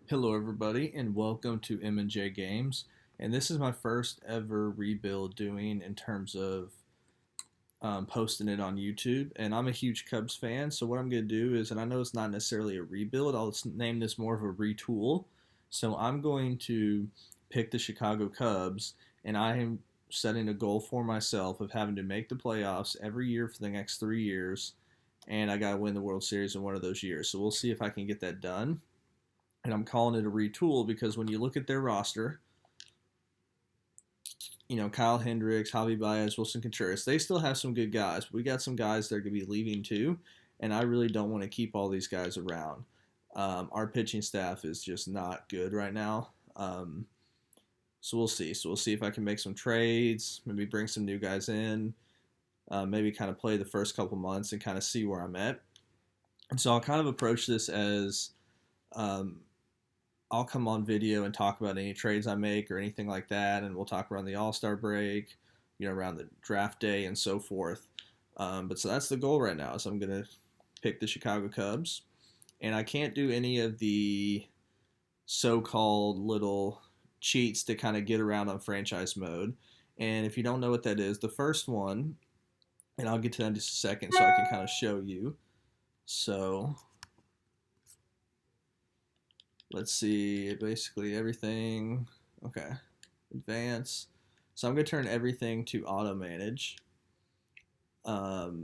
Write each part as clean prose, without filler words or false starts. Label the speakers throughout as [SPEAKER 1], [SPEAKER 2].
[SPEAKER 1] Hello, everybody, and welcome to M&J Games. And this is my first ever rebuild doing in terms of posting it on YouTube. And I'm a huge Cubs fan, so what I'm going to do is, and I know it's not necessarily a rebuild, I'll name this more of a retool. So I'm going to pick the Chicago Cubs, and I am setting a goal for myself of having to make the playoffs every year for the next 3 years. And I got to win the World Series in one of those years. So we'll see if I can get that done, and I'm calling it a retool because when you look at their roster, Kyle Hendricks, Javi Baez, Wilson Contreras, they still have some good guys. But we got some guys that are going to be leaving too, and I really don't want to keep all these guys around. Our pitching staff is just not good right now. So we'll see. So we'll see if I can make some trades, maybe bring some new guys in, maybe kind of play the first couple months and kind of see where I'm at. And so I'll kind of approach this as I'll come on video and talk about any trades I make or anything like that, and we'll talk around the All-Star break, around the draft day and so forth. But so that's the goal right now. So I'm gonna pick the Chicago Cubs, and I can't do any of the so-called little cheats to kind of get around on franchise mode. And if you don't know what that is, the first one, and I'll get to that in just a second, so I can kind of show you. So let's see, basically everything. Okay, advance. So I'm going to turn everything to auto manage. But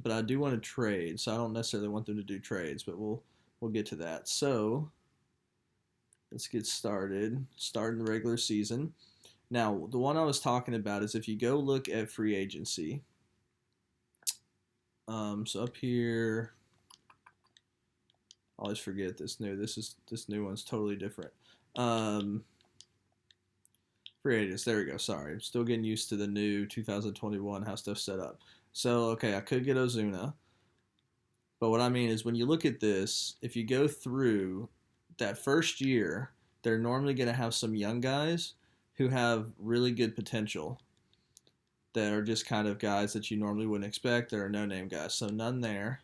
[SPEAKER 1] I do want to trade, so I don't necessarily want them to do trades, but we'll get to that. So let's get started. Start in the regular season. Now, the one I was talking about is if you go look at free agency. So up here, I always forget this new one's totally different. Free agents, there we go. Sorry, I'm still getting used to the new 2021 how stuff's set up. So okay, I could get Ozuna, but what I mean is when you look at this, if you go through that first year, they're normally going to have some young guys who have really good potential that are just kind of guys that you normally wouldn't expect. There are no-name guys, so none there.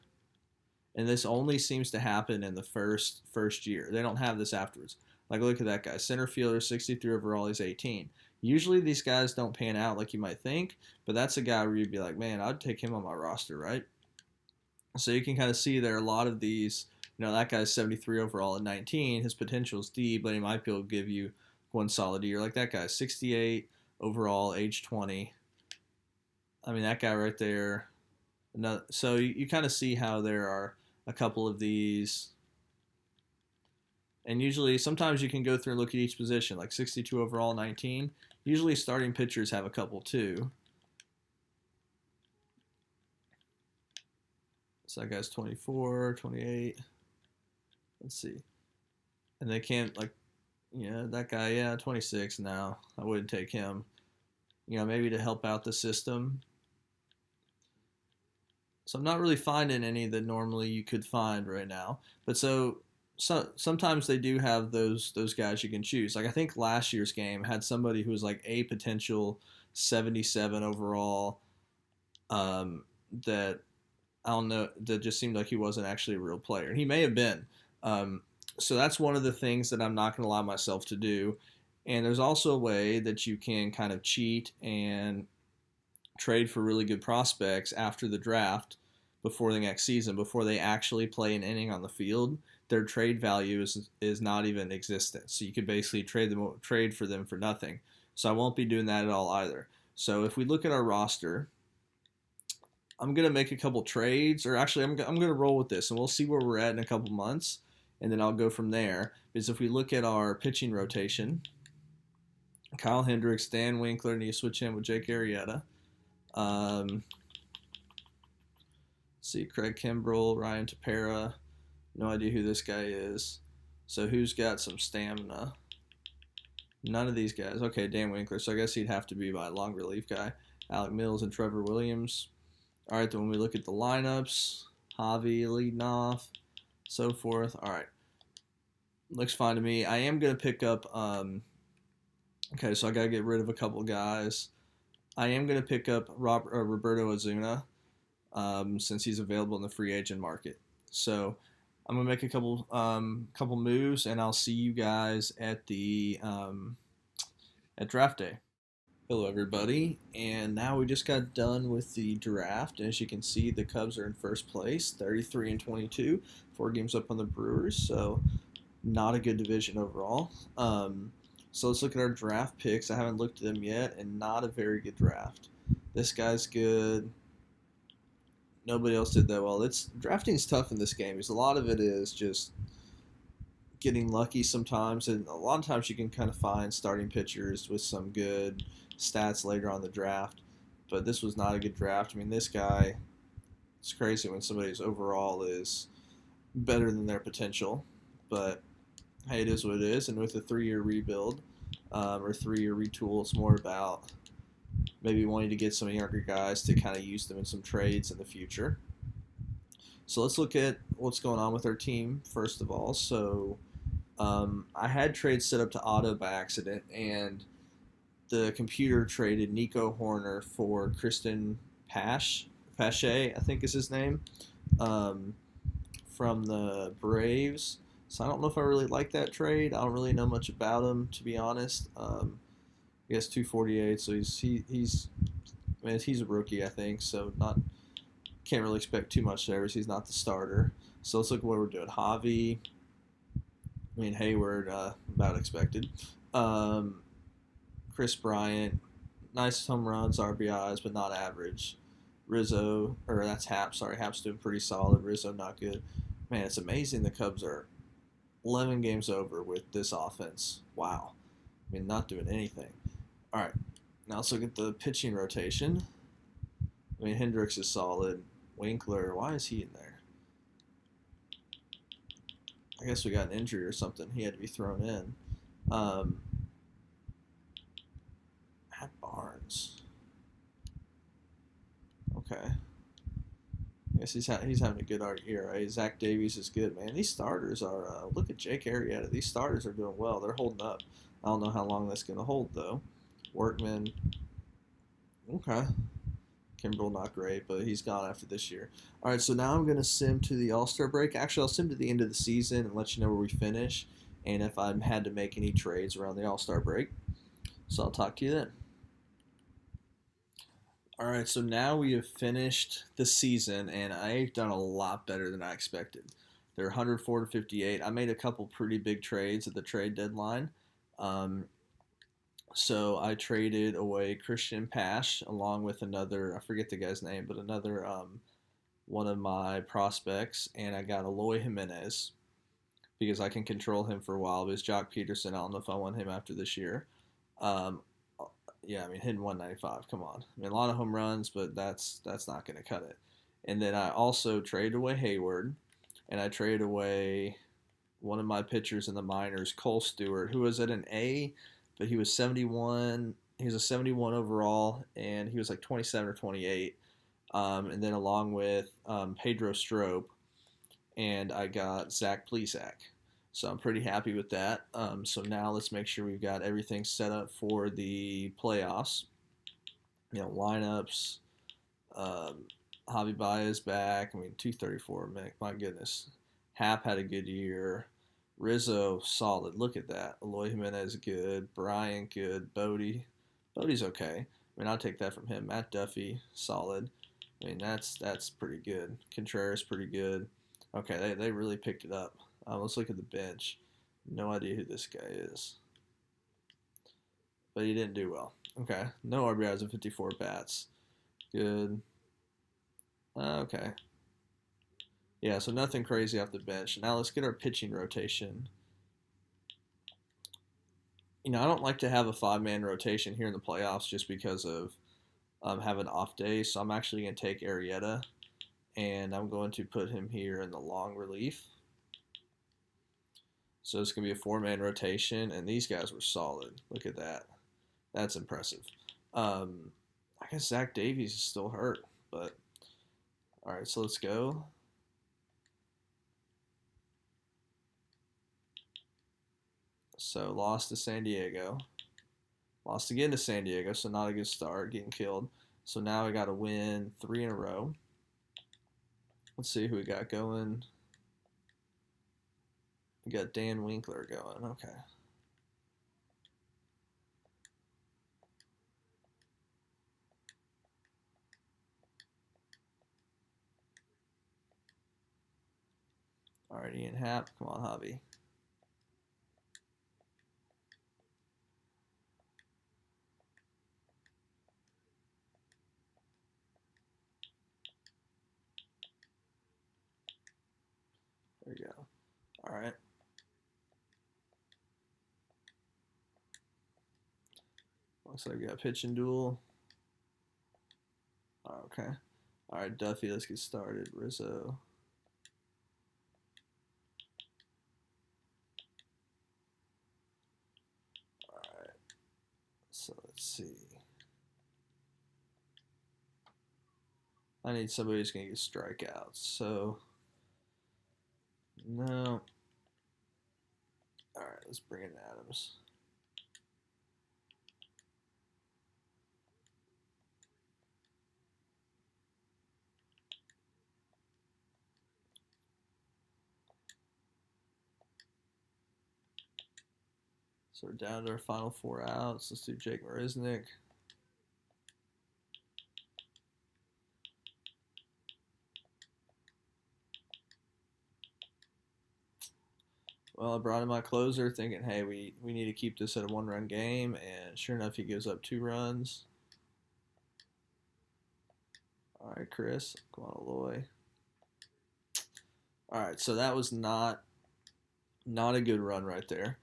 [SPEAKER 1] And this only seems to happen in the first year. They don't have this afterwards. Like, look at that guy. Center fielder, 63 overall, he's 18. Usually these guys don't pan out like you might think, but that's a guy where you'd be like, man, I'd take him on my roster, right? So you can kind of see there are a lot of these, that guy's 73 overall at 19. His potential is D, but he might be able to give you one solid year. Like that guy's 68 overall, age 20. I mean, that guy right there. So you kind of see how there are a couple of these. And usually, sometimes you can go through and look at each position, like 62 overall, 19. Usually, starting pitchers have a couple too. So that guy's 24, 28. Let's see. And they can't, that guy, 26 now. I wouldn't take him. Maybe to help out the system. So I'm not really finding any that normally you could find right now. But so sometimes they do have those guys you can choose. Like I think last year's game had somebody who was like a potential 77 overall that I don't know, that just seemed like he wasn't actually a real player. He may have been. So that's one of the things that I'm not going to allow myself to do. And there's also a way that you can kind of cheat and trade for really good prospects after the draft before the next season, before they actually play an inning on the field. Their trade value is not even existent. So you could basically trade for them for nothing. So I won't be doing that at all either. So if we look at our roster, I'm going to make a couple trades, or actually I'm going to roll with this, and we'll see where we're at in a couple months, and then I'll go from there. Because if we look at our pitching rotation, Kyle Hendricks, Dan Winkler, and you switch in with Jake Arrieta. See, Craig Kimbrell, Ryan Tepera. No idea who this guy is. So who's got some stamina? None of these guys. Okay, Dan Winkler. So I guess he'd have to be my long relief guy. Alec Mills and Trevor Williams. All right, then when we look at the lineups, Javi leading off, so forth. All right. Looks fine to me. I am going to pick up, okay, so I got to get rid of a couple guys. I am going to pick up Roberto Ozuna since he's available in the free agent market. So I'm gonna make a couple moves, and I'll see you guys at draft day. Hello, everybody, and now we just got done with the draft. As you can see, the Cubs are in first place, 33-22, 4 games up on the Brewers. So not a good division overall. So let's look at our draft picks. I haven't looked at them yet, and not a very good draft. This guy's good. Nobody else did that well. It's drafting is tough in this game because a lot of it is just getting lucky sometimes, and a lot of times you can kind of find starting pitchers with some good stats later on in the draft. But this was not a good draft. I mean, this guy, it's crazy when somebody's overall is better than their potential. But hey, it is what it is. And with a 3-year rebuild or 3-year retool, it's more about maybe wanting to get some younger guys to kind of use them in some trades in the future. So let's look at what's going on with our team first of all. So I had trades set up to auto by accident, and the computer traded Nico Horner for Kristen Pache, I think is his name, from the Braves. So I don't know if I really like that trade. I don't really know much about him, to be honest. He has 248, so he's a rookie, I think. So can't really expect too much there, because he's not the starter. So let's look at what we're doing. Javi, Hayward, about expected. Chris Bryant, nice home runs, RBIs, but not average. Rizzo, or that's Hap. Sorry, Hap's doing pretty solid. Rizzo, not good. Man, it's amazing the Cubs are 11 games over with this offense. Wow. Not doing anything. All right, now let's look at the pitching rotation. Hendricks is solid. Winkler, why is he in there? I guess we got an injury or something. He had to be thrown in. Matt Barnes. Okay. I guess he's having a good year, right? Zach Davies is good, man. These starters are, look at Jake Arrieta. These starters are doing well. They're holding up. I don't know how long that's going to hold, though. Workman. Okay. Kimbrell, not great, but he's gone after this year. All right, so now I'm going to sim to the All-Star break. Actually, I'll sim to the end of the season and let you know where we finish and if I had to make any trades around the All-Star break. So I'll talk to you then. All right, so now we have finished the season, and I've done a lot better than I expected. They're 104-58. I made a couple pretty big trades at the trade deadline. So I traded away Christian Pache along with another, I forget the guy's name, but another one of my prospects, and I got Eloy Jimenez because I can control him for a while. Because Jock Peterson, I don't know if I want him after this year. Hitting 195. Come on. A lot of home runs, but that's not going to cut it. And then I also traded away Hayward, and I traded away one of my pitchers in the minors, Cole Stewart, who was at an A, but he was 71. He was a 71 overall, and he was like 27 or 28. And then along with Pedro Strop, and I got Zach Plesac. So I'm pretty happy with that. So now let's make sure we've got everything set up for the playoffs. Lineups. Javi Baez back. 234. Man, my goodness. Hap had a good year. Rizzo, solid. Look at that. Eloy Jimenez, good. Bryant, good. Bodie's okay. I'll take that from him. Matt Duffy, solid. That's pretty good. Contreras, pretty good. Okay, they really picked it up. Let's look at the bench. No idea who this guy is. But he didn't do well. Okay. No RBIs and 54 bats. Good. Okay. Yeah, so nothing crazy off the bench. Now let's get our pitching rotation. I don't like to have a 5-man rotation here in the playoffs just because of having off days. So I'm actually going to take Arrieta, and I'm going to put him here in the long relief. So it's going to be a 4-man rotation, and these guys were solid. Look at that. That's impressive. I guess Zach Davies is still hurt, but all right, so let's go. So lost to San Diego. Lost again to San Diego, so not a good start, getting killed. So now I got to win 3 in a row. Let's see who we got going. We got Dan Winkler going. Okay. All right, Ian Happ. Come on, Javi. There you go. All right. Looks like we got pitch and duel. Okay. All right, Duffy, let's get started. Rizzo. All right. So let's see. I need somebody who's going to get strikeouts. So, no. All right, let's bring in Adams. So we're down to our final 4 outs. Let's do Jake Marisnick. Well, I brought in my closer thinking, hey, we need to keep this at a 1-run game. And sure enough, he gives up 2 runs. All right, Chris. Come on, Aloy. All right, so that was not a good run right there.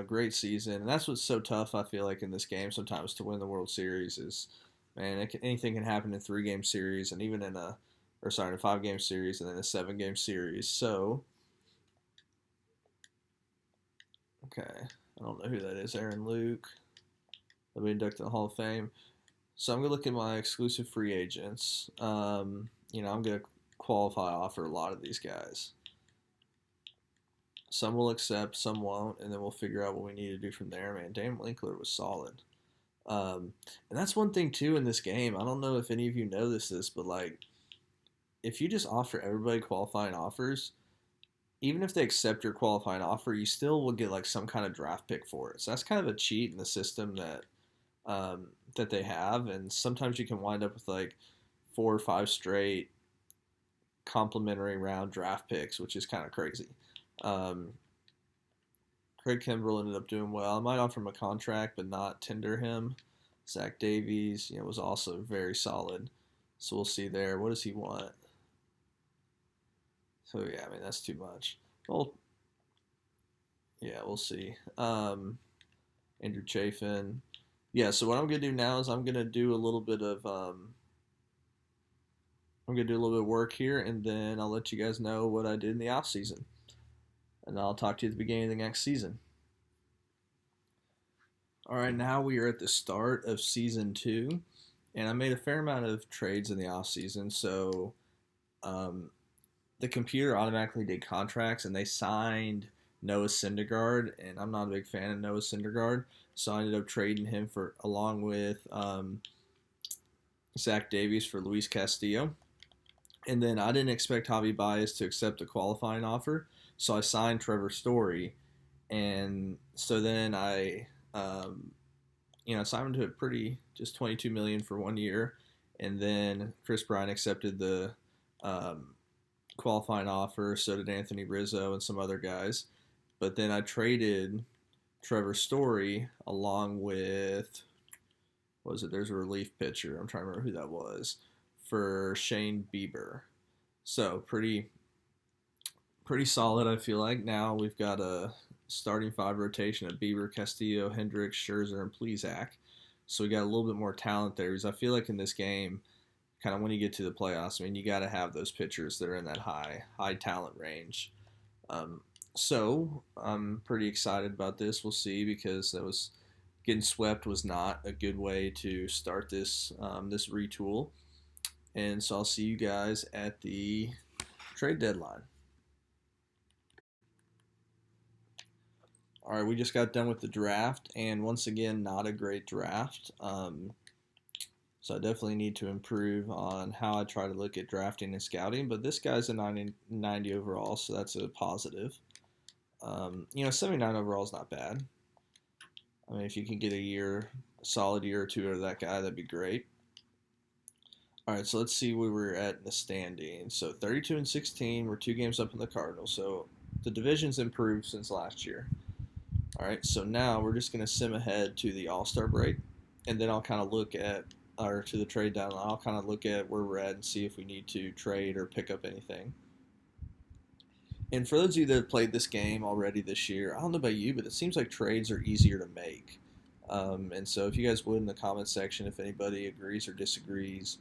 [SPEAKER 1] Great season, and that's what's so tough. I feel like in this game sometimes to win the World Series is, man, anything can happen in a 3-game series, and even in a 5-game series, and then a 7-game series. So, okay, I don't know who that is. Aaron Luke. They'll be inducted in the Hall of Fame. So I'm gonna look at my exclusive free agents. I'm gonna qualify offer a lot of these guys. Some will accept, some won't, and then we'll figure out what we need to do from there. Man, Dan Winkler was solid. And that's one thing too in this game. I don't know if any of you know this, but like, if you just offer everybody qualifying offers, even if they accept your qualifying offer, you still will get like some kind of draft pick for it. So that's kind of a cheat in the system that they have, and sometimes you can wind up with like 4 or 5 straight complimentary round draft picks, which is kind of crazy. Craig Kimbrell ended up doing well. I might offer him a contract, but not tender him. Zach Davies, was also very solid. So we'll see there. What does he want? So yeah, I mean that's too much. Well, yeah, we'll see. Andrew Chafin. Yeah, so what I'm gonna do now is I'm gonna do a little bit of work here, and then I'll let you guys know what I did in the off season, and I'll talk to you at the beginning of the next season. All right, now we are at the start of season 2, and I made a fair amount of trades in the off season. So, the computer automatically did contracts, and they signed Noah Syndergaard, and I'm not a big fan of Noah Syndergaard, so I ended up trading him along with Zach Davies for Luis Castillo. And then I didn't expect Javi Baez to accept a qualifying offer, so I signed Trevor Story. And so then I signed him to a pretty, just $22 million for 1 year. And then Chris Bryant accepted the qualifying offer, so did Anthony Rizzo and some other guys. But then I traded Trevor Story along with, what was it? There's a relief pitcher. I'm trying to remember who that was, for Shane Bieber. So pretty solid, I feel like. Now we've got a starting 5 rotation of Bieber, Castillo, Hendricks, Scherzer, and Plesac. So we got a little bit more talent there. Because I feel like in this game, kind of when you get to the playoffs, I mean, you got to have those pitchers that are in that high talent range. So I'm pretty excited about this. We'll see, because getting swept was not a good way to start this retool. And so I'll see you guys at the trade deadline. All right, we just got done with the draft, and once again, not a great draft. So I definitely need to improve on how I try to look at drafting and scouting, but this guy's a 90 overall, so that's a positive. You know, 79 overall is not bad. I mean, if you can get a solid year or two out of that guy, that'd be great. All right, so let's see where we're at in the standings. So 32 and 16, we're 2 games up in the Cardinals. So the division's improved since last year. All right, so now we're just going to sim ahead to the All-Star break, and then I'll kind of look at, or to the trade deadline, I'll kind of look at where we're at and see if we need to trade or pick up anything. And for those of you that have played this game already this year, I don't know about you, but it seems like trades are easier to make. And so if you guys would in the comment section, if anybody agrees or disagrees,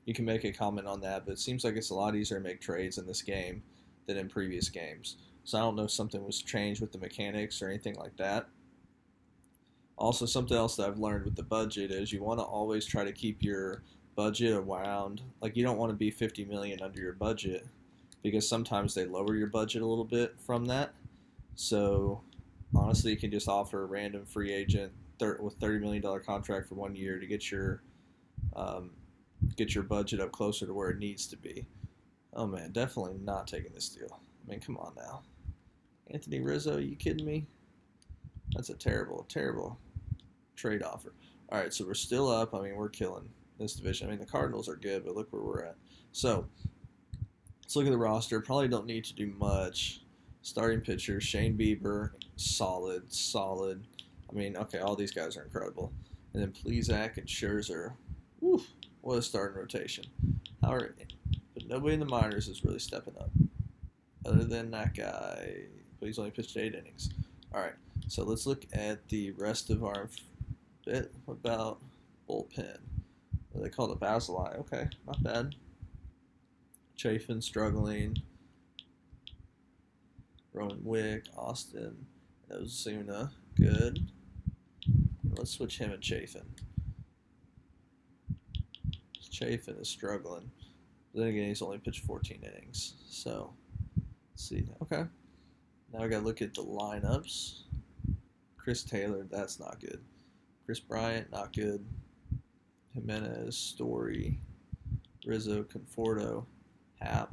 [SPEAKER 1] you can make a comment on that. But it seems like it's a lot easier to make trades in this game than in previous games. So I don't know if something was changed with the mechanics or anything like that. Also, something else that I've learned with the budget is you want to always try to keep your budget around, like you don't want to be 50 million under your budget, because sometimes they lower your budget a little bit from that. So honestly, you can just offer a random free agent with $30 million contract for 1 year to um, get your budget up closer to where it needs to be. Oh man, definitely not taking this deal. I mean, come on now. Anthony Rizzo, are you kidding me? That's a terrible, terrible trade offer. All right, so we're still up. I mean, we're killing this division. I mean, the Cardinals are good, but look where we're at. So let's look at the roster. Probably don't need to do much. Starting pitcher, Shane Bieber, solid, solid. I mean, okay, all these guys are incredible. And then Plesac and Scherzer. Woo, what a starting rotation. But nobody in the minors is really stepping up, other than that guy. But he's only pitched 8 innings. All right, so let's look at the rest of our bit. What about bullpen? They call it Basilei. Okay, not bad. Chafin struggling. Rowan Wick, Austin, Ozuna, good. Let's switch him and Chafin. Chafin is struggling. But then again, he's only pitched 14 innings. So, let's see. Okay. Now we got to look at the lineups. Chris Taylor, that's not good. Chris Bryant, not good. Jimenez, Story, Rizzo, Conforto, Happ,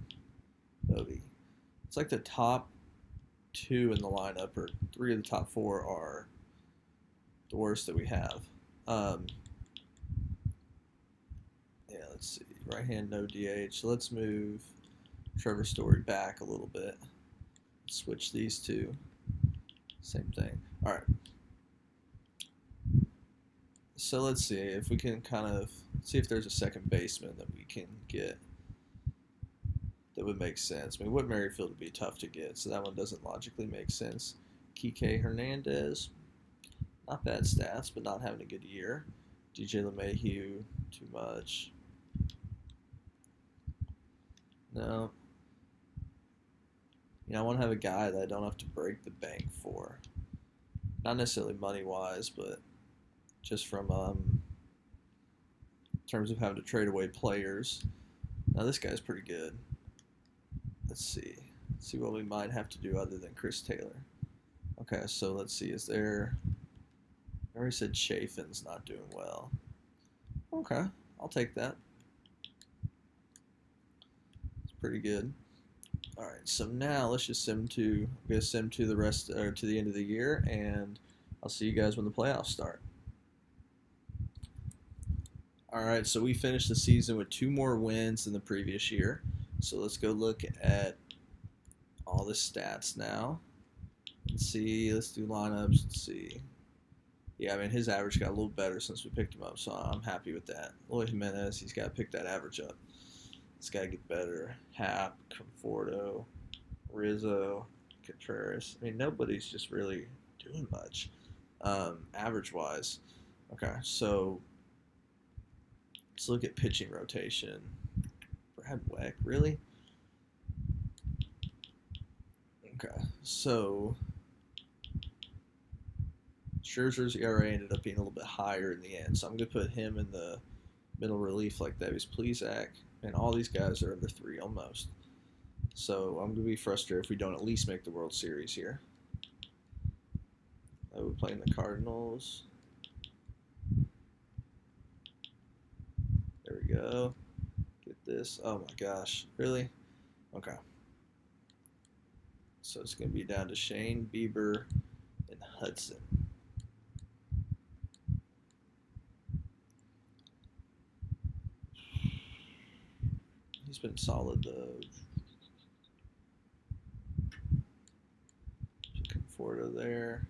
[SPEAKER 1] Bovee. It's like the top 2 in the lineup, or 3 of the top 4 are the worst that we have. Yeah, let's see. Right hand, no DH. So let's move Trevor Story back a little bit. Switch these two. Same thing. All right. So let's see if we can kind of see if there's a second baseman that we can get that would make sense. I mean, Whit Merrifield would be tough to get, so that one doesn't logically make sense. Kike Hernandez, not bad stats, but not having a good year. DJ LeMahieu, too much. No. You know, I want to have a guy that I don't have to break the bank for. Not necessarily money-wise, but just from in terms of having to trade away players. Now, this guy's pretty good. Let's see. Let's see what we might have to do other than Chris Taylor. Okay, so let's see. Is there... I already said Chafin's not doing well. Okay, I'll take that. It's pretty good. All right, so now let's just sim to the rest or to the end of the year, and I'll see you guys when the playoffs start. All right, so we finished the season with 2 more wins than the previous year. So let's go look at all the stats now. Let's see. Let's do lineups. Let's see. Yeah, I mean, his average got a little better since we picked him up, so I'm happy with that. Lloyd Jimenez, he's got to pick that average up. He's got to get better. Happ, Conforto, Rizzo, Contreras. I mean, nobody's just really doing much average-wise. Okay, so let's look at pitching rotation. Brad Weck, really? Okay, so Scherzer's ERA ended up being a little bit higher in the end, so I'm going to put him in the middle relief like that. He's Plesac, and all these guys are under 3 almost. So I'm going to be frustrated if we don't at least make the World Series here. We're playing the Cardinals. There we go. Get this. Oh my gosh. Really? Okay. So it's going to be down to Shane, Bieber, and Hudson. He's been solid though. Conforto there.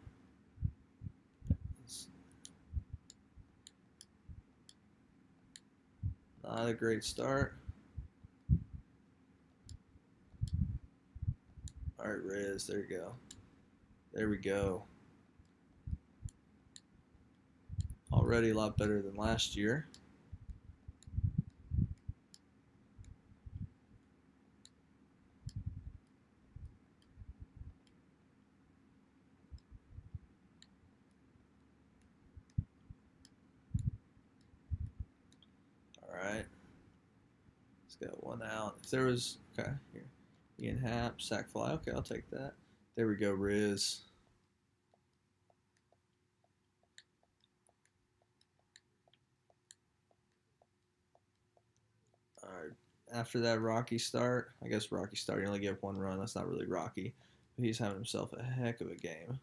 [SPEAKER 1] Not a great start. All right, Riz, there you go. There we go. Already a lot better than last year. All right. Let's get one out. If there was, okay, here. Ian Happ, sack fly. Okay, I'll take that. There we go, Riz. All right. After that rocky start, I guess rocky start, you only give up one run. That's not really rocky. But he's having himself a heck of a game.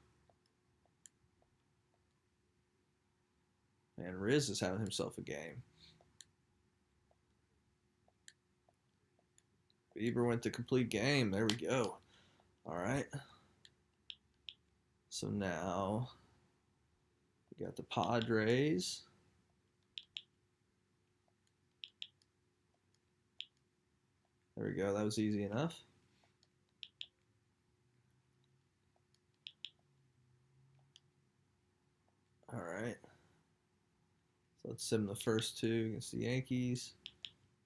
[SPEAKER 1] And Riz is having himself a game. Bieber went to complete game. There we go. All right. So now we got the Padres. There we go. That was easy enough. All right. So let's sim the first two against the Yankees.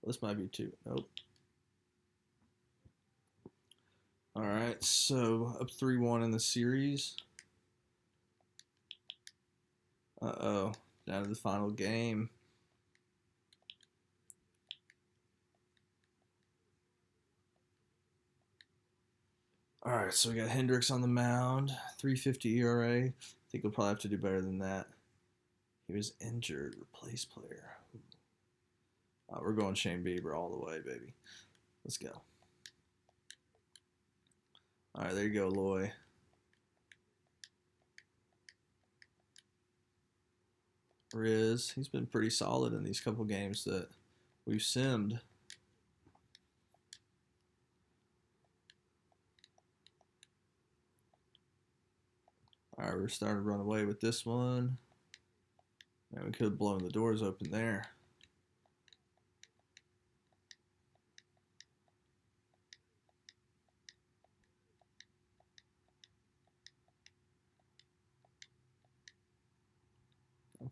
[SPEAKER 1] Well, this might be two. Nope. All right. So up 3-1 in the series. Uh-oh. Down to the final game. All right, so we got Hendricks on the mound, 3.50 ERA. I think we'll probably have to do better than that. He was injured, replace player. We're going Shane Bieber all the way, baby. Let's go. All right, there you go, Loy. Riz, he's been pretty solid in these couple games that we've simmed. All right, we're starting to run away with this one. Man, we could have blown the doors open there.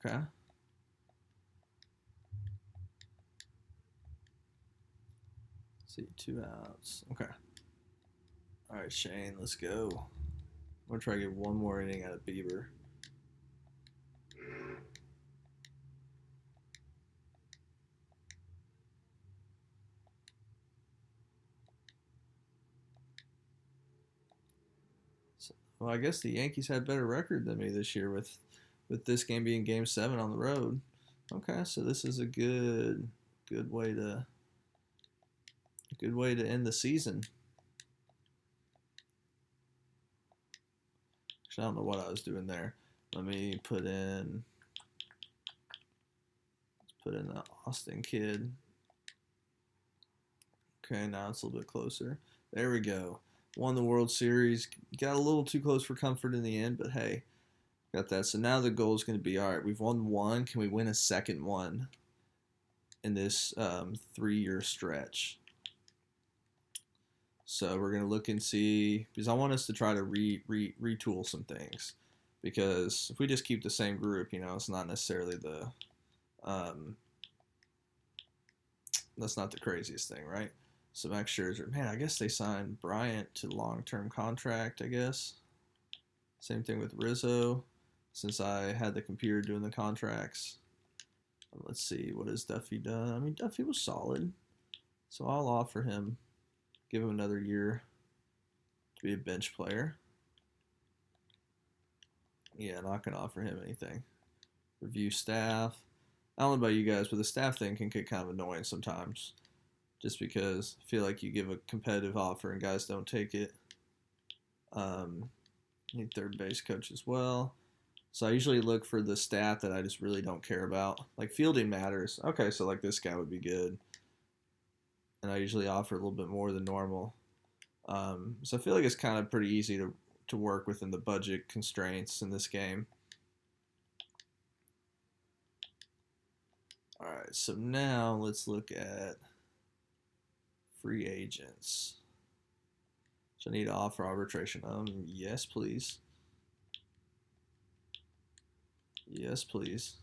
[SPEAKER 1] Okay. Let's see, 2 outs. Okay. All right, Shane, let's go. I'm going to try to get one more inning out of Bieber. Well, I guess the Yankees had better record than me this year with this game being Game 7 on the road. Okay, so this is a good way to end the season. Actually, I don't know what I was doing there. Let me put in the Austin kid. Okay, now it's a little bit closer. There we go. Won the World Series. Got a little too close for comfort in the end, but hey, got that. So now the goal is going to be, all right, we've won one. Can we win a second one in this 3-year stretch? So we're going to look and see, because I want us to try to retool some things. Because if we just keep the same group, it's not necessarily that's not the craziest thing, right? So Max Scherzer, man, I guess they signed Bryant to long-term contract, I guess. Same thing with Rizzo, since I had the computer doing the contracts. Let's see, what has Duffy done? I mean, Duffy was solid, so I'll offer him, give him another year to be a bench player. Yeah, not going to offer him anything. Review staff. I don't know about you guys, but the staff thing can get kind of annoying sometimes. Just because I feel like you give a competitive offer and guys don't take it. Need third base coach as well. So I usually look for the stat that I just really don't care about. Like fielding matters. Okay, so like this guy would be good. And I usually offer a little bit more than normal. So I feel like it's kind of pretty easy to work within the budget constraints in this game. All right, so now let's look at free agents. So I need to offer arbitration. Yes, please. Yes, please.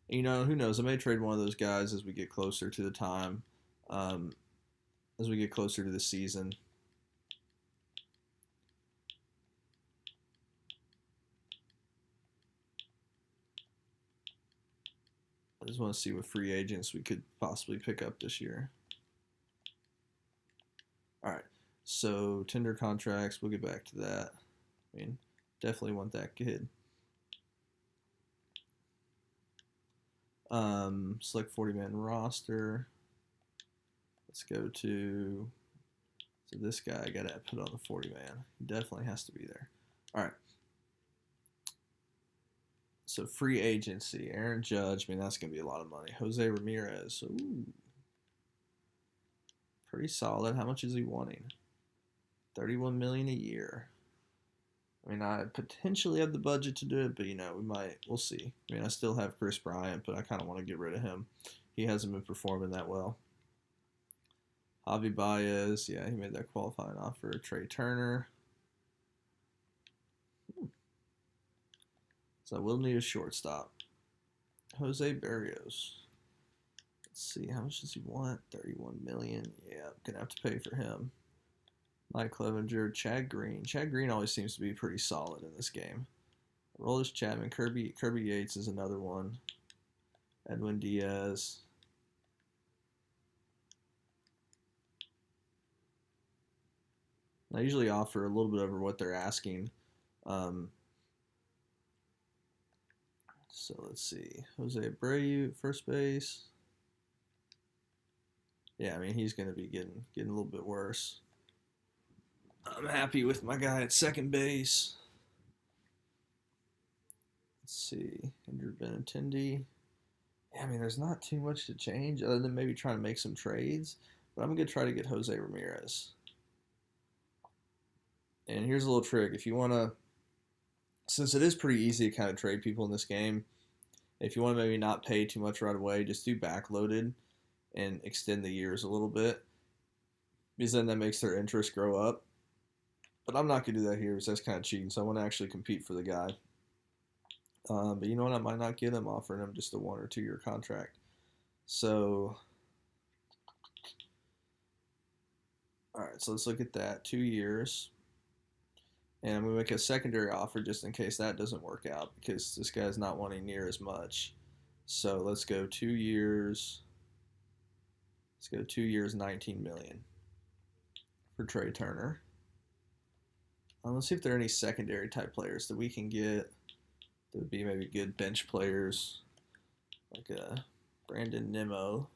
[SPEAKER 1] You know, who knows? I may trade one of those guys as we get closer to the time, as we get closer to the season. I just want to see what free agents we could possibly pick up this year. All right, so tender contracts, we'll get back to that. I mean, definitely want that kid. Select 40-man roster. Let's go to, so this guy I gotta put on the 40-man. He definitely has to be there. All right. So free agency, Aaron Judge. I mean, that's gonna be a lot of money. Jose Ramirez. Ooh, pretty solid. How much is he wanting? $31 million a year. I mean, I potentially have the budget to do it, but you know, we'll see. I mean, I still have Chris Bryant, but I kind of want to get rid of him. He hasn't been performing that well. Javi Baez, yeah, he made that qualifying offer. Trey Turner. So I will need a shortstop. Jose Barrios. Let's see, how much does he want? $31 million. Yeah, I'm gonna have to pay for him. Mike Clevenger, Chad Green. Chad Green always seems to be pretty solid in this game. Aroldis Chapman, Kirby Yates is another one. Edwin Diaz. I usually offer a little bit over what they're asking. So let's see. Jose Abreu, first base. Yeah, I mean, he's going to be getting a little bit worse. I'm happy with my guy at second base. Let's see. Andrew Benintendi. Yeah, I mean, there's not too much to change other than maybe trying to make some trades. But I'm going to try to get Jose Ramirez. And here's a little trick. If you want to, since it is pretty easy to kind of trade people in this game, if you want to maybe not pay too much right away, just do backloaded and extend the years a little bit, because then that makes their interest grow up. But I'm not going to do that here because that's kind of cheating, so I want to actually compete for the guy. But you know what? I might not get him, offering him just a 1 or 2 year contract. So, all right, so let's look at that. 2 years. And we make a secondary offer just in case that doesn't work out, because this guy's not wanting near as much. So let's go 2 years. Let's go 2 years, $19 million for Trey Turner. Let's see if there are any secondary type players that we can get that would be maybe good bench players, like a Brandon Nimmo.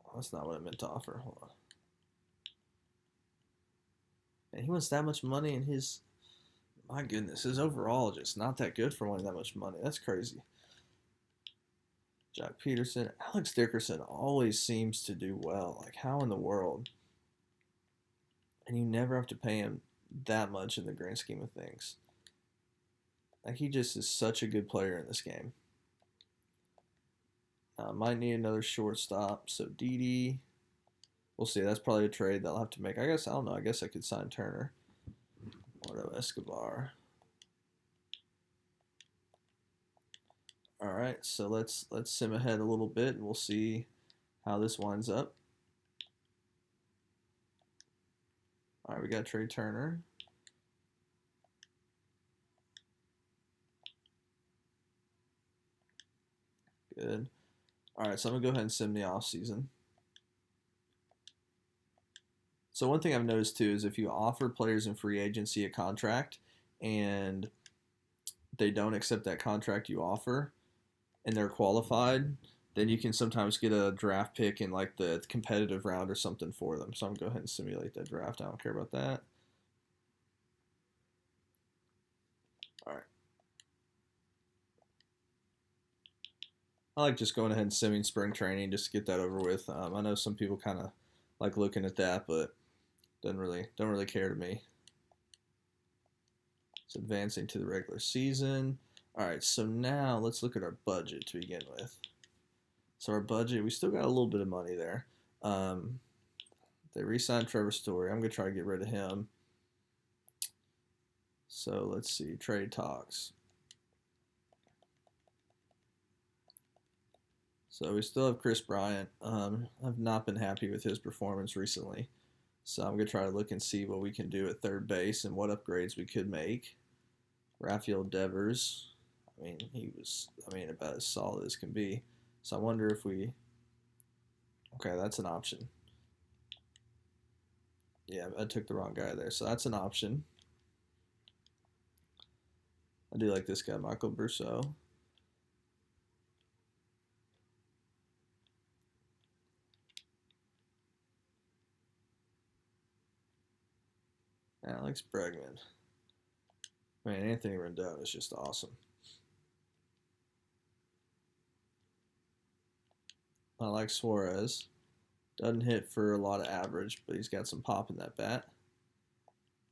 [SPEAKER 1] Oh, that's not what I meant to offer. Hold on. And he wants that much money, and my goodness, his overall just not that good for wanting that much money. That's crazy. Jack Peterson, Alex Dickerson always seems to do well. Like, how in the world? And you never have to pay him that much in the grand scheme of things. Like, he just is such a good player in this game. Might need another shortstop. So Didi, we'll see. That's probably a trade they'll have to make. I don't know. I guess I could sign Turner. Eduardo Escobar. All right, so let's sim ahead a little bit, and we'll see how this winds up. All right, we got Trey Turner. Good. All right, so I'm gonna go ahead and sim the off season. So one thing I've noticed too is if you offer players in free agency a contract and they don't accept that contract you offer, and they're qualified, then you can sometimes get a draft pick in like the competitive round or something for them. So I'm going to go ahead and simulate that draft. I don't care about that. All right. I like just going ahead and simming spring training just to get that over with. I know some people kind of like looking at that, but don't really care to me. It's advancing to the regular season. All right, so now let's look at our budget to begin with. So our budget, we still got a little bit of money there. They re-signed Trevor Story. I'm gonna try to get rid of him. So let's see, trade talks. So we still have Chris Bryant. I've not been happy with his performance recently. So I'm going to try to look and see what we can do at third base and what upgrades we could make. Rafael Devers, he was, about as solid as can be. So I wonder if we, okay, that's an option. Yeah, I took the wrong guy there. So that's an option. I do like this guy, Michael Brousseau. Alex Bregman. Man, Anthony Rendon is just awesome. I like Suarez. Doesn't hit for a lot of average, but he's got some pop in that bat.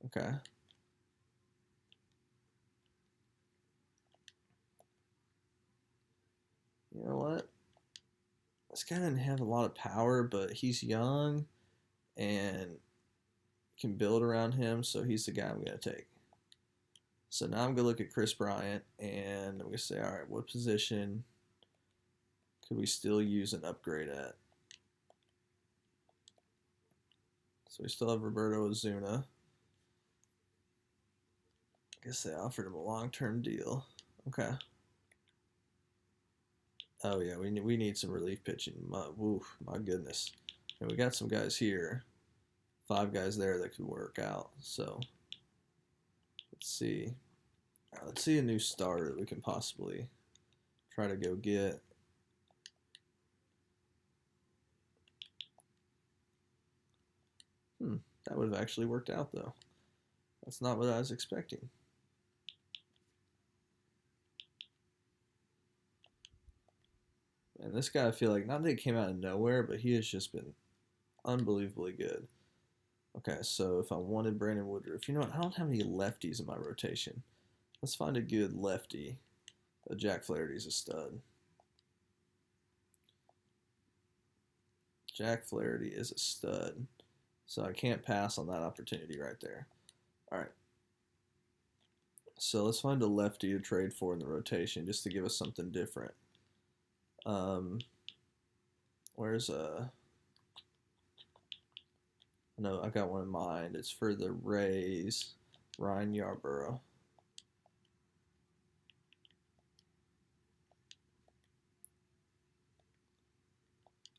[SPEAKER 1] Okay. You know what? This guy didn't have a lot of power, but he's young and can build around him, so he's the guy I'm going to take. So now I'm going to look at Chris Bryant, and I'm going to say, all right, what position could we still use an upgrade at? So we still have Roberto Ozuna. I guess they offered him a long-term deal. Okay. Oh, yeah, we need some relief pitching. My goodness. And we got some guys here. 5 guys there that could work out. So let's see. Right, let's see a new starter that we can possibly try to go get. That would have actually worked out, though. That's not what I was expecting. And this guy, I feel like, not that he came out of nowhere, but he has just been unbelievably good. Okay, so if I wanted Brandon Woodruff, you know what? I don't have any lefties in my rotation. Let's find a good lefty. Jack Flaherty's a stud. Jack Flaherty is a stud. So I can't pass on that opportunity right there. All right. So let's find a lefty to trade for in the rotation just to give us something different. Where's no, I got one in mind. It's for the Rays, Ryan Yarborough.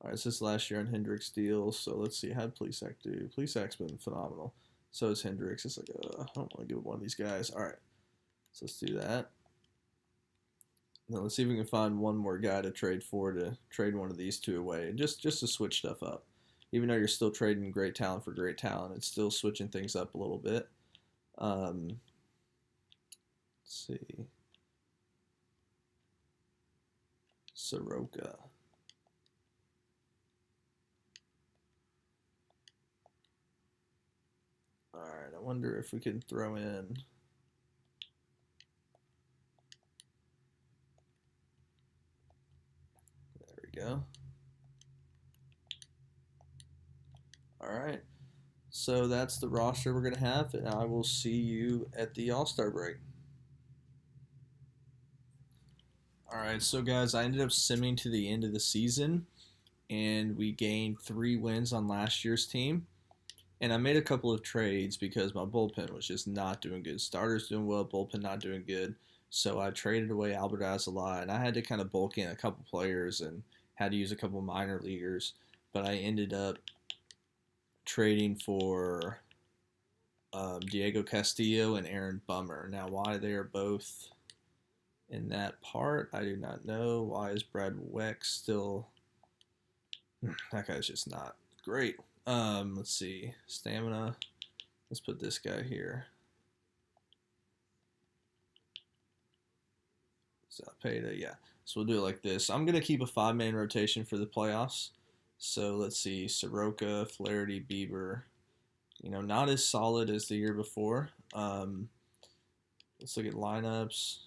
[SPEAKER 1] All right, it's this last year on Hendricks deal, so let's see, how did Plesac do? Plesac's been phenomenal. So is Hendricks. It's like, I don't want to give one of these guys. All right, so let's do that. Now let's see if we can find one more guy to trade for, to trade one of these two away, just to switch stuff up. Even though you're still trading great talent for great talent, it's still switching things up a little bit. Let's see. Soroka. All right, I wonder if we can throw in. There we go. All right, so that's the roster we're going to have, and I will see you at the All-Star break. All right, so guys, I ended up simming to the end of the season, and we gained 3 wins on last year's team. And I made a couple of trades because my bullpen was just not doing good. Starters doing well, bullpen not doing good. So I traded away Albert Alzolay, and I had to kind of bulk in a couple players and had to use a couple minor leaguers. But I ended up trading for Diego Castillo and Aaron Bummer. Now, why they are both in that part. I do not know. Why is Brad Weck still... That guy's just not great. Let's see. Stamina. Let's put this guy here. Zapata, yeah. So we'll do it like this. I'm going to keep a 5-man rotation for the playoffs. So let's see. Soroka, Flaherty, Bieber. Not as solid as the year before. Let's look at lineups.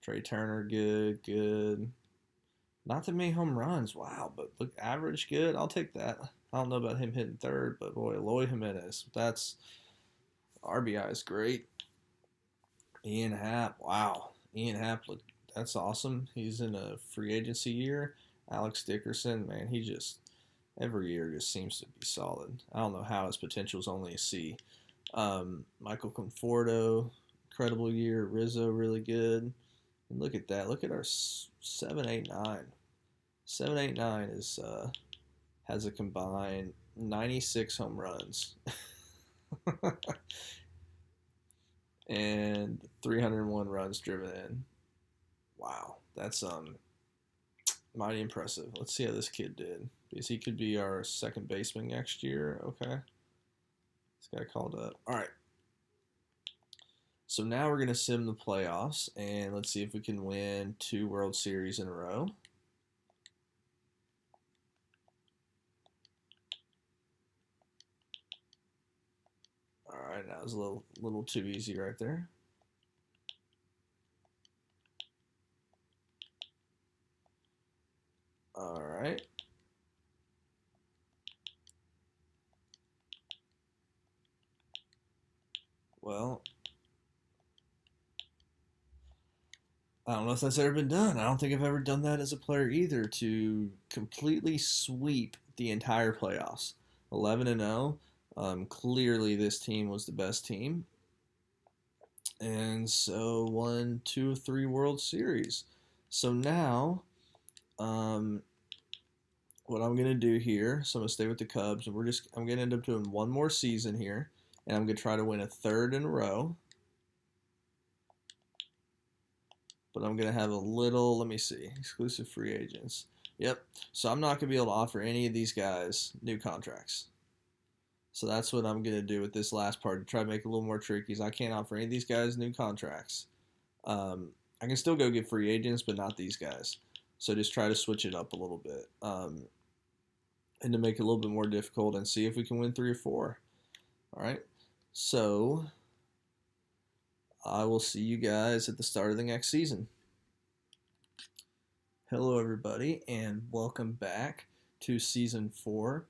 [SPEAKER 1] Trey Turner, good. Not that many home runs, wow, but look, average, good. I'll take that. I don't know about him hitting third, but boy, Eloy Jimenez, that's RBI is great. Ian Happ, wow. Ian Happ, look, that's awesome. He's in a free agency year. Alex Dickerson, man, he just every year just seems to be solid. I don't know how his potential is only a C. Michael Conforto, incredible year. Rizzo, really good. And look at that. Look at our 789. 789 is has a combined 96 home runs and 301 runs driven in. Wow, that's mighty impressive. Let's see how this kid did, because he could be our second baseman next year. Okay, this guy called up. All right. So now we're going to sim the playoffs, and let's see if we can win 2 World Series in a row. All right, that was a little too easy right there. All right. Well, I don't know if that's ever been done. I don't think I've ever done that as a player either, to completely sweep the entire playoffs. 11-0. Clearly, this team was the best team. And so won 2 of 3 World Series. So now, what I'm gonna do here, so I'm gonna stay with the Cubs, and I'm gonna end up doing one more season here, and I'm gonna try to win a 3rd in a row. But I'm gonna have a little, let me see, exclusive free agents. Yep. So I'm not gonna be able to offer any of these guys new contracts. So that's what I'm gonna do with this last part, to try to make it a little more tricky. Is I can't offer any of these guys new contracts. I can still go get free agents, but not these guys. So just try to switch it up a little bit, and to make it a little bit more difficult, and see if we can win 3 or 4. All right. So I will see you guys at the start of the next season. Hello, everybody, and welcome back to Season 4.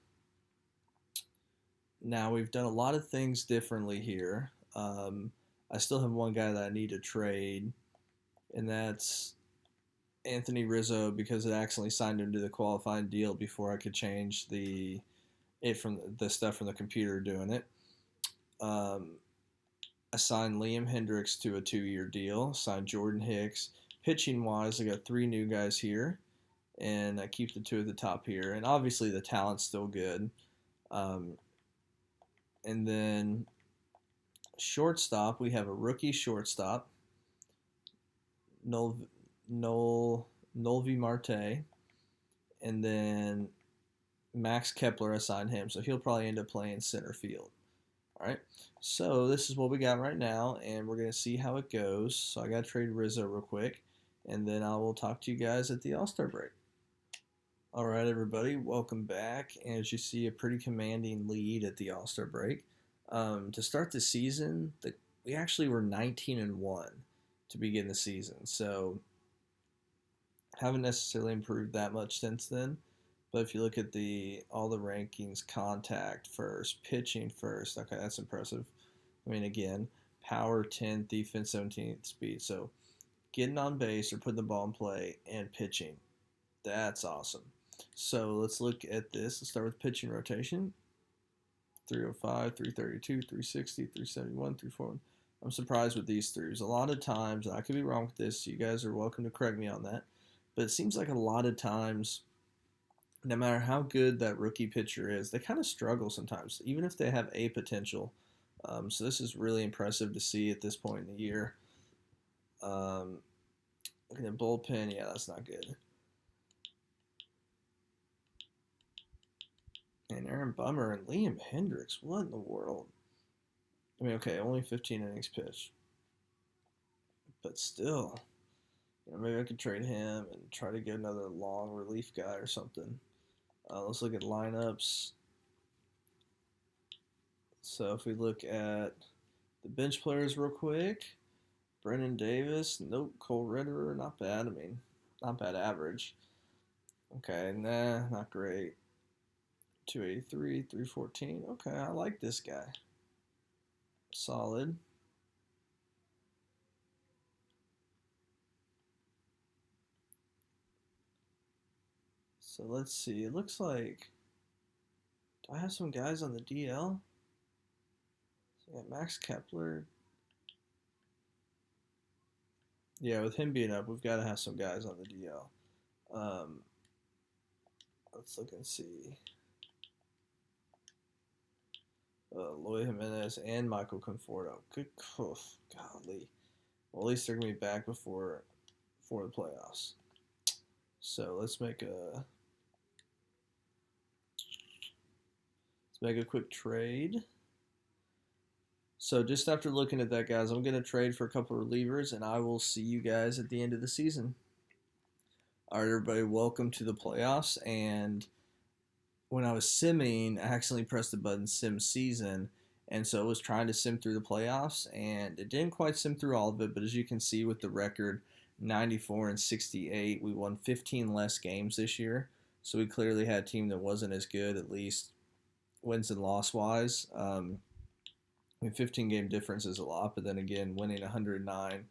[SPEAKER 1] Now, we've done a lot of things differently here. I still have one guy that I need to trade, and that's Anthony Rizzo, because it accidentally signed him to the qualifying deal before I could change the stuff from the computer doing it. I signed Liam Hendricks to a 2-year deal. Signed Jordan Hicks. Pitching wise, I got 3 new guys here, and I keep the 2 at the top here. And obviously, the talent's still good. And then shortstop, we have a rookie shortstop, Nolvi Marte, and then Max Kepler, assigned him, so he'll probably end up playing center field. All right, so this is what we got right now, and we're going to see how it goes. So I got to trade Rizzo real quick, and then I will talk to you guys at the All-Star break. All right, everybody, welcome back. And as you see, a pretty commanding lead at the All-Star break. To start the season, we actually were 19-1 to begin the season, so haven't necessarily improved that much since then. But if you look at all the rankings, contact first, pitching first, okay, that's impressive. I mean, again, power 10th, defense 17th, speed. So getting on base or putting the ball in play and pitching, that's awesome. So let's look at this. Let's start with pitching rotation. 305, 332, 360, 371, 341. I'm surprised with these threes. A lot of times, and I could be wrong with this, so you guys are welcome to correct me on that, but it seems like a lot of times, no matter how good that rookie pitcher is, they kind of struggle sometimes, even if they have a potential. So this is really impressive to see at this point in the year. Looking at bullpen, yeah, that's not good. And Aaron Bummer and Liam Hendricks, what in the world? I mean, okay, only 15 innings pitched, but still, maybe I could trade him and try to get another long relief guy or something. Let's look at lineups. So if we look at the bench players real quick, Brennan Davis, nope. Cole Ritterer, not bad. I mean, not bad average. Okay, nah, not great. 283, 314. Okay, I like this guy. Solid. So let's see. It looks like. Do I have some guys on the DL? So I got Max Kepler. Yeah, with him being up, we've got to have some guys on the DL. Let's look and see. Lloyd Jimenez and Michael Conforto. Good, golly. Well, at least they're gonna be back before the playoffs. So let's make a quick trade. So just after looking at that, guys, I'm gonna trade for a couple of relievers, and I will see you guys at the end of the season. All right, everybody, welcome to the playoffs. And when I was simming, I accidentally pressed the button sim season, and so it was trying to sim through the playoffs, and it didn't quite sim through all of it, but as you can see with the record 94 and 68, we won 15 less games this year, so we clearly had a team that wasn't as good, at least wins and loss wise. I mean, 15 game difference is a lot, but then again, winning 109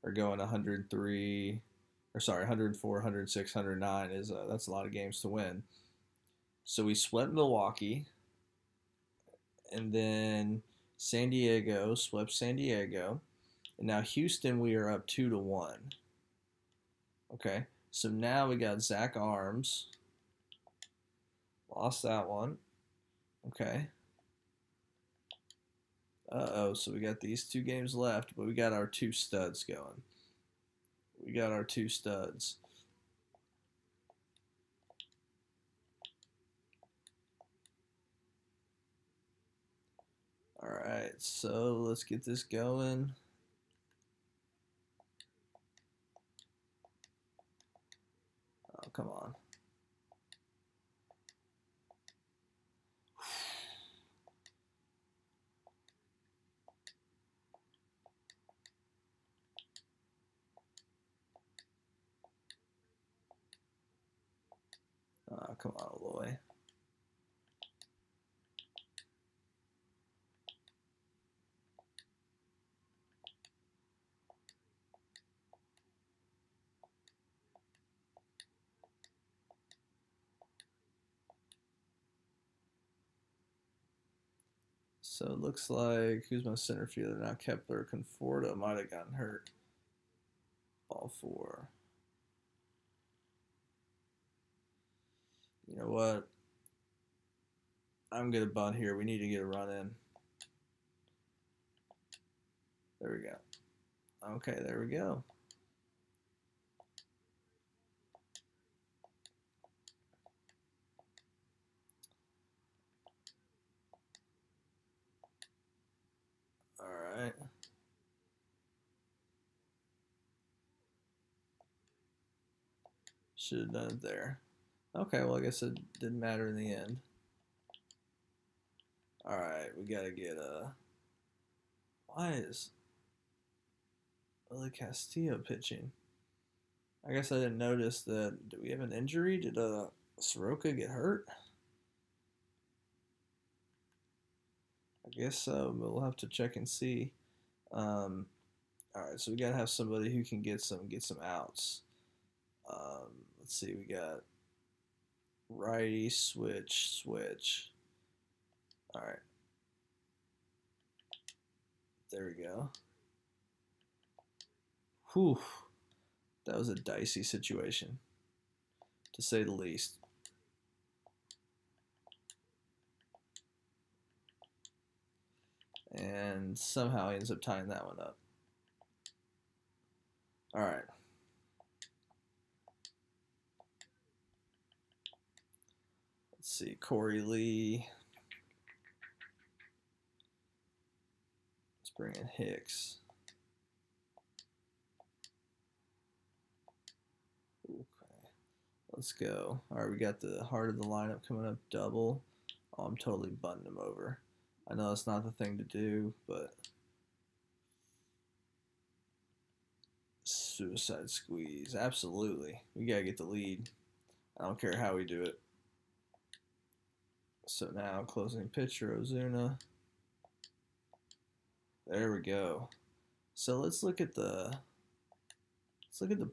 [SPEAKER 1] or going 103, or sorry, 104, 106, 109 is that's a lot of games to win. So we swept Milwaukee, and then San Diego swept San Diego, and now Houston we are up 2-1. Okay, so now we got Zach Arms, lost that one. Okay. So we got these 2 games left, but we got our 2 studs going. We got our 2 studs. All right, so let's get this going. Oh, come on. Oh, come on, Aloy. So it looks like, who's my center fielder now? Kepler. Conforto might have gotten hurt. Ball 4. You know what? I'm going to bunt here. We need to get a run in. There we go. Okay, there we go. All right. Should have done it there. Okay, well, I guess it didn't matter in the end. All right, we got to get why is Willie Castillo pitching? I guess I didn't notice that. Do we have an injury? Did Soroka get hurt? I guess so, but we'll have to check and see. All right, so we gotta have somebody who can get some outs. Let's see, we got righty, switch. All right, there we go. Whew, that was a dicey situation, to say the least. And somehow he ends up tying that one up. All right. Let's see, Corey Lee. Let's bring in Hicks. Okay, let's go. All right, we got the heart of the lineup coming up double. Oh, I'm totally bunting him over. I know that's not the thing to do, but suicide squeeze. Absolutely. We got to get the lead. I don't care how we do it. So now closing pitcher Ozuna. There we go. So let's look at the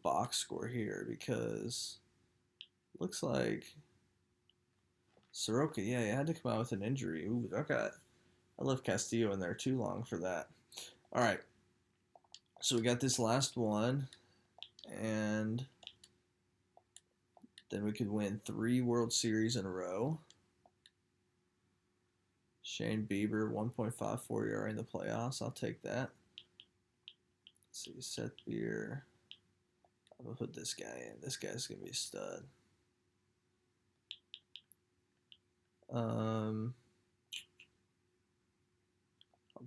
[SPEAKER 1] box score here, because it looks like Soroka, yeah, he had to come out with an injury. Ooh, okay. I left Castillo in there too long for that. All right. So we got this last one, and then we could win 3 World Series in a row. Shane Bieber, 1.54 ERA in the playoffs. I'll take that. Let's see, Seth Beer. I'm going to put this guy in. This guy's going to be a stud.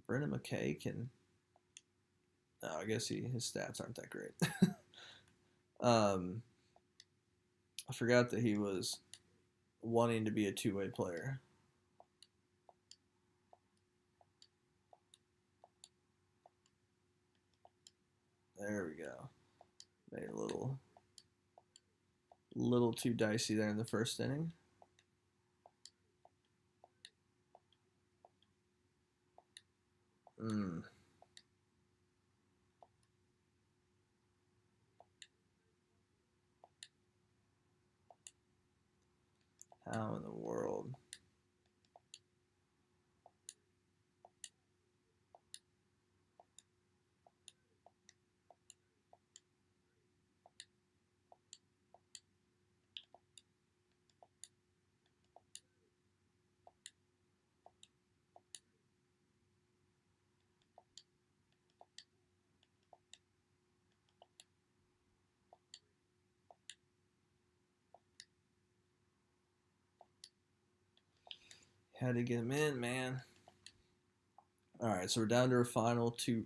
[SPEAKER 1] Brendan McKay can... No, I guess his stats aren't that great. I forgot that he was wanting to be a two-way player. There we go. Made it a little too dicey there in the first inning. How in the world? Had to get him in, man. All right, so we're down to our final 3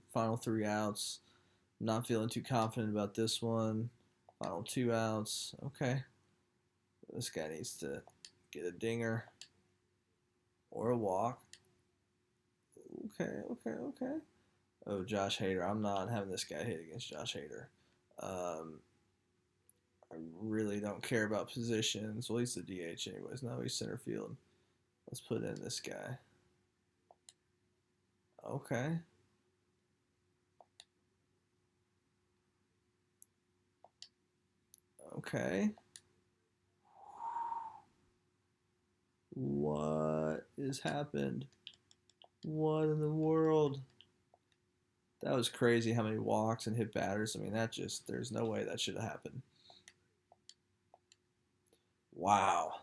[SPEAKER 1] outs. Not feeling too confident about this one. Final 2 outs. Okay. This guy needs to get a dinger or a walk. Okay. Oh, Josh Hader. I'm not having this guy hit against Josh Hader. I really don't care about positions. Well, he's the DH anyways. Now he's center field. Let's put in this guy. Okay. Okay. What has happened? What in the world? That was crazy how many walks and hit batters. I mean, there's no way that should have happened. Wow.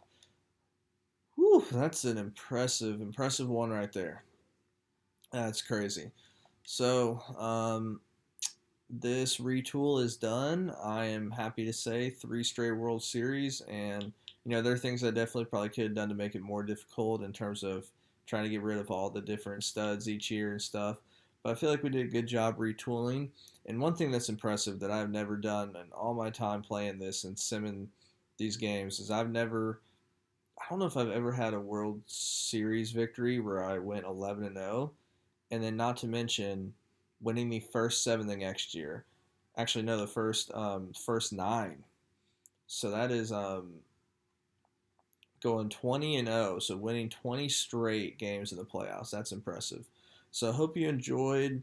[SPEAKER 1] Whew, that's an impressive one right there. That's crazy. So, this retool is done. I am happy to say 3 straight World Series, and there are things I definitely probably could have done to make it more difficult in terms of trying to get rid of all the different studs each year and stuff. But I feel like we did a good job retooling. And one thing that's impressive that I've never done in all my time playing this and simming these games is I don't know if I've ever had a World Series victory where I went 11-0, and then not to mention winning the first 7 the next year. Actually, no, the first 9. So that is going 20-0. So winning 20 straight games in the playoffs. That's impressive. So I hope you enjoyed.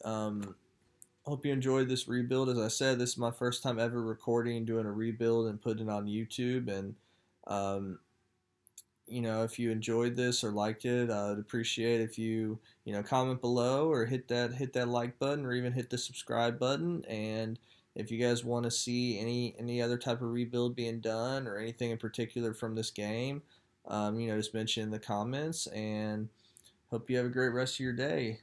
[SPEAKER 1] Hope you enjoyed this rebuild. As I said, this is my first time ever recording, doing a rebuild, and putting it on YouTube. And if you enjoyed this or liked it, I'd appreciate if you comment below or hit that like button or even hit the subscribe button. And if you guys want to see any other type of rebuild being done or anything in particular from this game, just mention in the comments. And hope you have a great rest of your day.